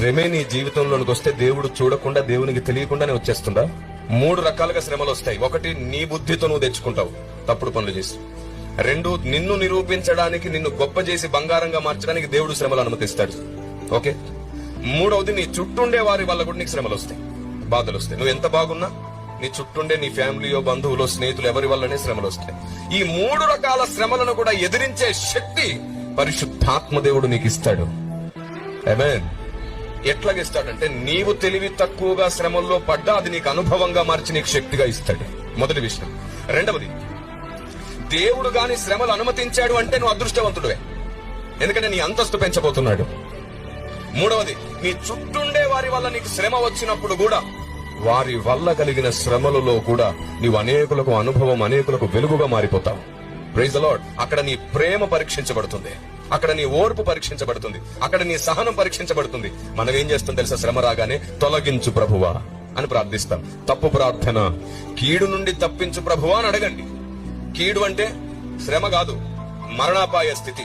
శ్రమే నీ జీవితంలోనికి వస్తే దేవుడు చూడకుండా, దేవునికి తెలియకుండానే వచ్చేస్తుందా? 3 రకాలుగా శ్రమలు వస్తాయి. 1, నీ బుద్ధితో నువ్వు తెచ్చుకుంటావు తప్పుడు పనులు చేసి. 2, నిన్ను నిరూపించడానికి, నిన్ను గొప్ప చేసి బంగారంగా మార్చడానికి దేవుడు శ్రమలు అనుమతిస్తాడు. ఓకే. 3వది, నీ చుట్టూండే వారి వల్ల కూడా నీకు శ్రమలు వస్తాయి, బాధలు వస్తాయి. నువ్వు ఎంత బాగున్నా నీ చుట్టూండే నీ ఫ్యామిలీయో, బంధువులో, స్నేహితులు ఎవరి వల్లనే శ్రమలు వస్తాయి. ఈ 3 రకాల శ్రమలను కూడా ఎదిరించే శక్తి పరిశుద్ధాత్మ దేవుడు నీకు ఇస్తాడు. ఆమేన్. ఎట్లాగిస్తాడంటే, నీవు తెలివి తక్కువగా శ్రమల్లో పడ్డా అది నీకు అనుభవంగా మార్చి నీకు శక్తిగా ఇస్తాడు. మొదటి విషయం. 2వది, దేవుడు గాని శ్రమలు అనుమతించాడు అంటే నువ్వు అదృష్టవంతుడివే, ఎందుకంటే నీ అంతస్తు పెంచబోతున్నాడు. 3వది, నీ చుట్టూండే వారి వల్ల నీకు శ్రమ వచ్చినప్పుడు కూడా, వారి వల్ల కలిగిన శ్రమలలో కూడా నీవు అనేకులకు అనుభవం, అనేకులకు వెలుగుగా మారిపోతావు. Praise the lord. అక్కడ నీ ప్రేమ పరీక్షించబడుతుంది, అక్కడ నీ ఓర్పు పరీక్షించబడుతుంది, అక్కడ నీ సహనం పరీక్షించబడుతుంది. మనం ఏం చేస్తాం తెలుసా? శ్రమ రాగానే తొలగించు ప్రభువా అని ప్రార్థిస్తాం. తప్పు ప్రార్థన. కీడు నుండి తప్పించు ప్రభువా అని అడగండి. కీడు అంటే శ్రమ కాదు, మరణాపాయ స్థితి.